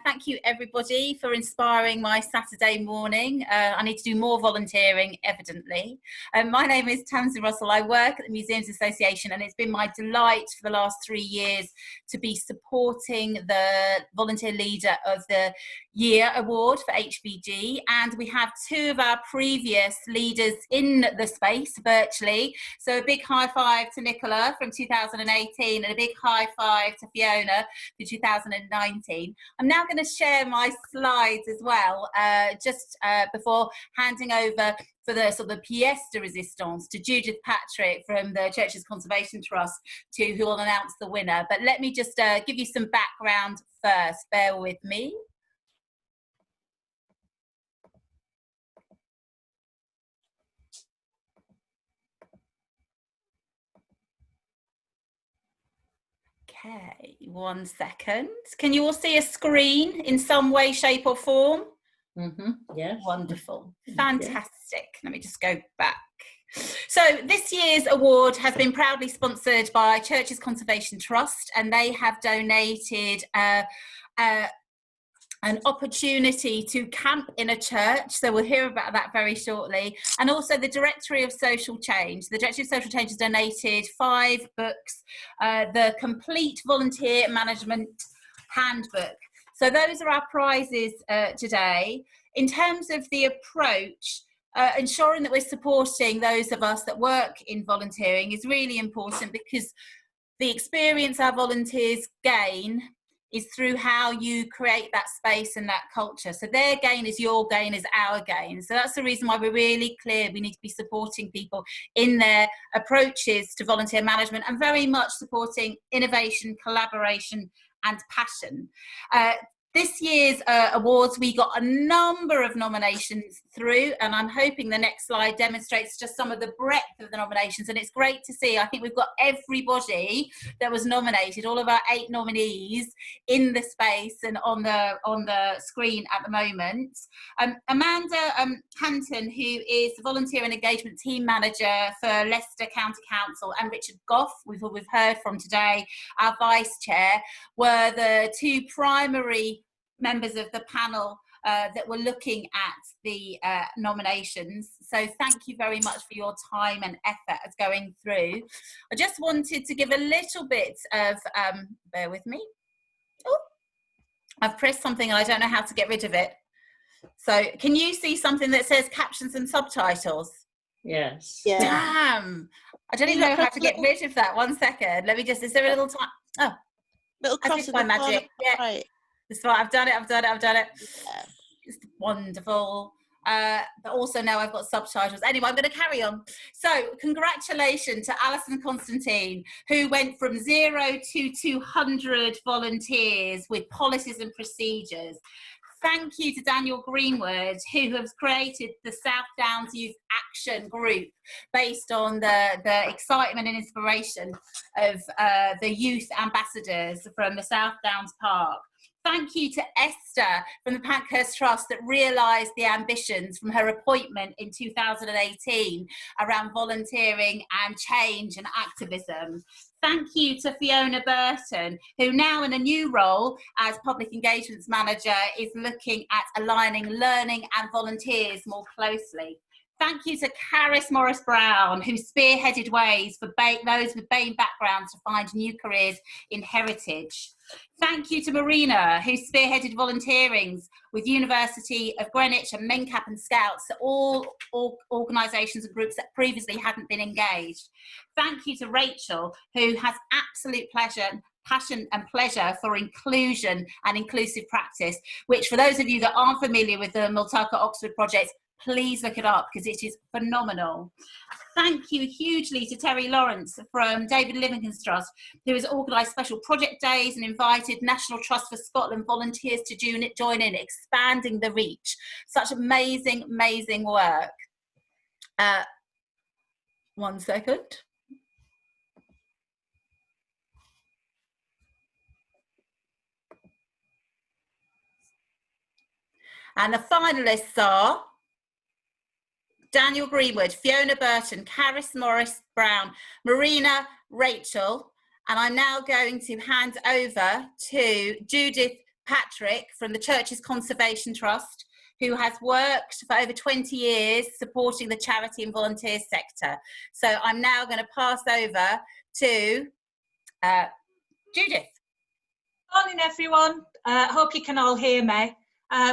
Thank you everybody for inspiring my Saturday morning. I need to do more volunteering, evidently. My name is Tamsin Russell. I work at the Museums Association, and it's been my delight for the last 3 years to be supporting the Volunteer Leader of the Year Award for HVG. And we have 2 of our previous leaders in the space virtually. So a big high five to Nicola from 2018 and a big high five to Fiona for 2019. I'm now going to share my slides as well, just before handing over for the sort of pièce de résistance to Judith Patrick from the Churches Conservation Trust, who will announce the winner. But let me just give you some background first. Bear with me. Okay, 1 second. Can you all see a screen in some way, shape or form? Yes. Wonderful. Fantastic. Let me just go back. So this year's award has been proudly sponsored by Churches Conservation Trust, and they have donated an opportunity to camp in a church. So we'll hear about that very shortly. And also the Directory of Social Change. The Directory of Social Change has donated 5 books, the Complete Volunteer Management Handbook. So those are our prizes today. In terms of the approach, ensuring that we're supporting those of us that work in volunteering is really important, because the experience our volunteers gain is through how you create that space and that culture. So their gain is your gain, is our gain. So that's the reason why we're really clear we need to be supporting people in their approaches to volunteer management, and very much supporting innovation, collaboration and passion. This year's awards, we got a number of nominations through, and I'm hoping the next slide demonstrates just some of the breadth of the nominations, and it's great to see. I think we've got everybody that was nominated, all of our 8 nominees in the space and on the screen at the moment. Amanda Hanton, who is the Volunteer and Engagement Team Manager for Leicester County Council, and Richard Goff, we've heard from today, our Vice Chair, were the 2 primary members of the panel that were looking at the nominations. So thank you very much for your time and effort as going through. I just wanted to give a little bit of, bear with me. Oh, I've pressed something and I don't know how to get rid of it. So can you see something that says captions and subtitles? Yes. Yeah. Damn, I don't even know how to get rid of that. 1 second. Let me just, is there a little time? Oh, Little cross in the magic. Yeah. Right. That's right, I've done it. Yeah. It's wonderful. But also now I've got subtitles. Anyway, I'm going to carry on. So congratulations to Alison Constantine, who went from 0 to 200 volunteers with policies and procedures. Thank you to Daniel Greenwood, who has created the South Downs Youth Action Group based on the excitement and inspiration of the youth ambassadors from the South Downs Park. Thank you to Esther from the Pankhurst Trust that realised the ambitions from her appointment in 2018 around volunteering and change and activism. Thank you to Fiona Burton, who now in a new role as Public Engagements Manager is looking at aligning learning and volunteers more closely. Thank you to Caris Morris-Brown, who spearheaded ways for those with BAME backgrounds to find new careers in heritage. Thank you to Marina, who spearheaded volunteerings with University of Greenwich and MenCap and Scouts, all organisations and groups that previously hadn't been engaged. Thank you to Rachel, who has absolute passion and pleasure for inclusion and inclusive practice, which for those of you that aren't familiar with the Multaka Oxford project, please look it up because it is phenomenal. Thank you hugely to Terry Lawrence from David Livingstone's Trust, who has organised special project days and invited National Trust for Scotland volunteers to join in, expanding the reach. Such amazing, amazing work. 1 second. And the finalists are Daniel Greenwood, Fiona Burton, Caris Morris-Brown, Marina, Rachel, and I'm now going to hand over to Judith Patrick from the Churches Conservation Trust, who has worked for over 20 years supporting the charity and volunteer sector. So I'm now going to pass over to Judith. Morning everyone, hope you can all hear me.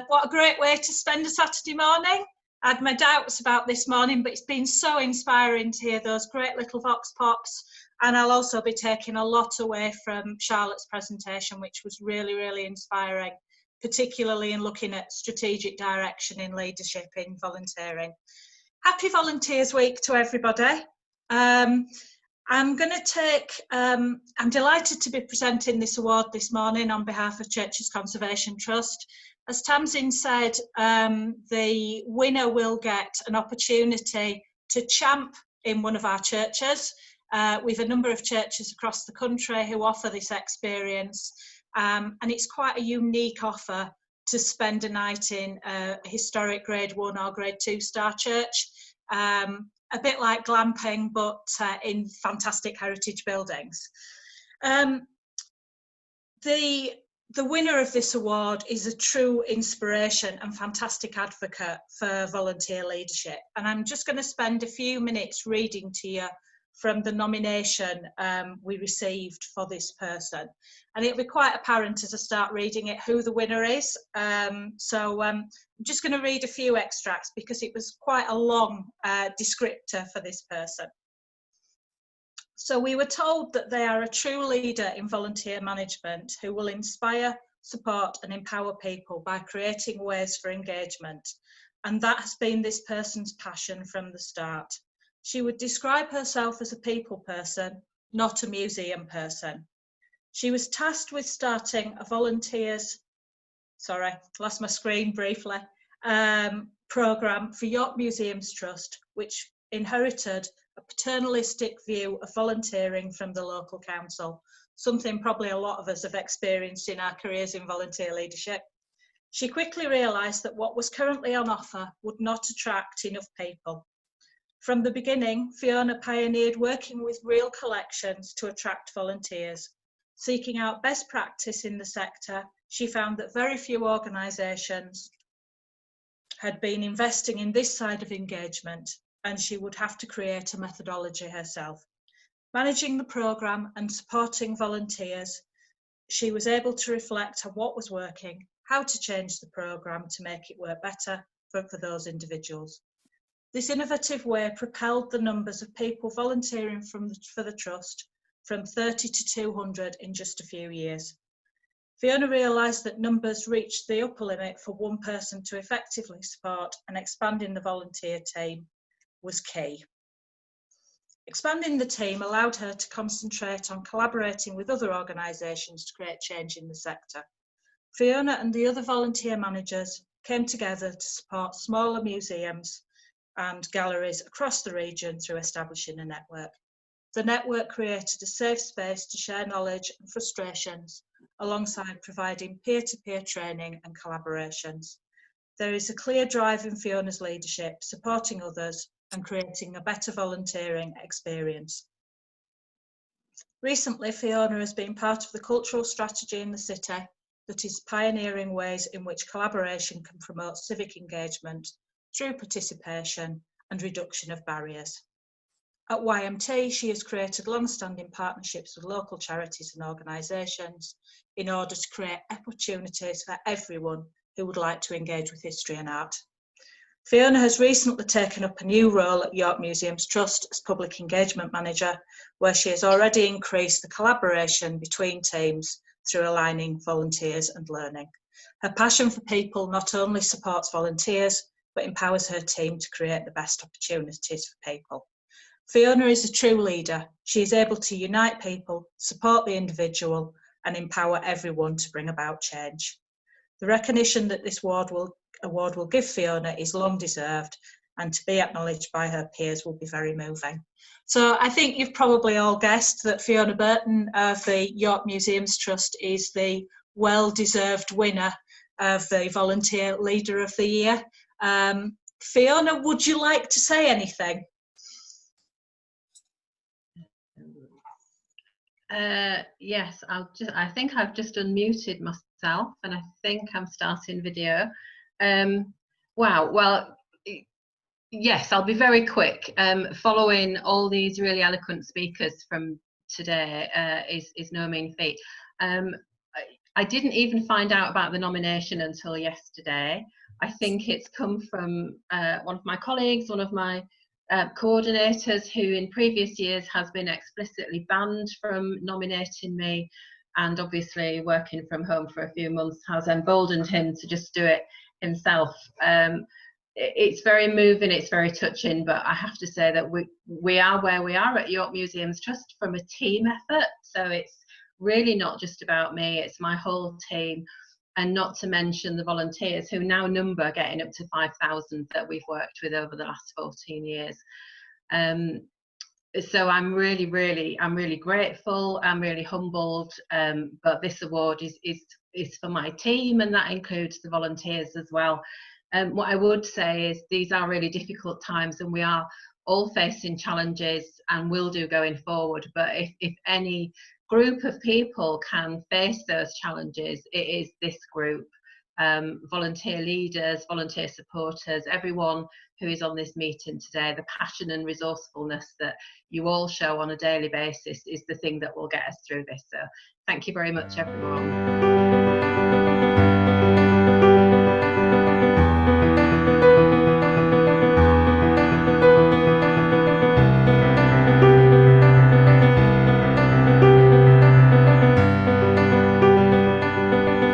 What a great way to spend a Saturday morning. I had my doubts about this morning, but it's been so inspiring to hear those great little vox pops, and I'll also be taking a lot away from Charlotte's presentation, which was really, really inspiring, particularly in looking at strategic direction in leadership in volunteering. Happy Volunteers Week to everybody. I'm delighted to be presenting this award this morning on behalf of Churches Conservation Trust. As Tamsin said, the winner will get an opportunity to champ in one of our churches. We've a number of churches across the country who offer this experience, and it's quite a unique offer to spend a night in a historic Grade 1 or Grade 2 star church. A bit like glamping, but in fantastic heritage buildings. The winner of this award is a true inspiration and fantastic advocate for volunteer leadership. And I'm just going to spend a few minutes reading to you from the nomination we received for this person. And it'll be quite apparent as I start reading it who the winner is. I'm just going to read a few extracts because it was quite a long descriptor for this person. So we were told that they are a true leader in volunteer management who will inspire, support and empower people by creating ways for engagement. And that has been this person's passion from the start. She would describe herself as a people person, not a museum person. She was tasked with starting a volunteers, sorry, lost my screen briefly, programme for York Museums Trust, which inherited a paternalistic view of volunteering from the local council, something probably a lot of us have experienced in our careers in volunteer leadership. She quickly realised that what was currently on offer would not attract enough people. From the beginning, Fiona pioneered working with real collections to attract volunteers. Seeking out best practice in the sector, she found that very few organisations had been investing in this side of engagement, and she would have to create a methodology herself. Managing the programme and supporting volunteers, she was able to reflect on what was working, how to change the programme to make it work better for those individuals. This innovative way propelled the numbers of people volunteering for the Trust from 30 to 200 in just a few years. Fiona realised that numbers reached the upper limit for one person to effectively support, and expanding the volunteer team was key. Expanding the team allowed her to concentrate on collaborating with other organisations to create change in the sector. Fiona and the other volunteer managers came together to support smaller museums and galleries across the region through establishing a network. The network created a safe space to share knowledge and frustrations, alongside providing peer-to-peer training and collaborations. There is a clear drive in Fiona's leadership, supporting others and creating a better volunteering experience. Recently, Fiona has been part of the cultural strategy in the city that is pioneering ways in which collaboration can promote civic engagement through participation and reduction of barriers. At YMT, she has created long-standing partnerships with local charities and organisations in order to create opportunities for everyone who would like to engage with history and art. Fiona has recently taken up a new role at York Museums Trust as Public Engagement Manager, where she has already increased the collaboration between teams through aligning volunteers and learning. Her passion for people not only supports volunteers, but empowers her team to create the best opportunities for people. Fiona is a true leader. She is able to unite people, support the individual, and empower everyone to bring about change. The recognition that this award will give Fiona is long deserved, and to be acknowledged by her peers will be very moving. So I think you've probably all guessed that Fiona Burton of the York Museums Trust is the well-deserved winner of the Volunteer Leader of the Year. Fiona, would you like to say anything? Yes, I think I've just unmuted myself, and I think I'm starting video. Wow. Well, yes, I'll be very quick. Following all these really eloquent speakers from today is no mean feat. I didn't even find out about the nomination until yesterday. I think it's come from one of my colleagues, one of my coordinators, who in previous years has been explicitly banned from nominating me, and obviously working from home for a few months has emboldened him to just do it himself. It's very moving, it's very touching, but I have to say that we are where we are at York Museums Trust from a team effort. So it's really not just about me, it's my whole team, and not to mention the volunteers, who now number getting up to 5,000 that we've worked with over the last 14 years. So I'm really grateful. I'm really humbled. But this award is for my team, and that includes the volunteers as well. What I would say is these are really difficult times, and we are all facing challenges and will do going forward. But if any group of people can face those challenges, it is this group. Volunteer leaders, volunteer supporters, everyone who is on this meeting today. The passion and resourcefulness that you all show on a daily basis is the thing that will get us through this. So thank you very much, everyone.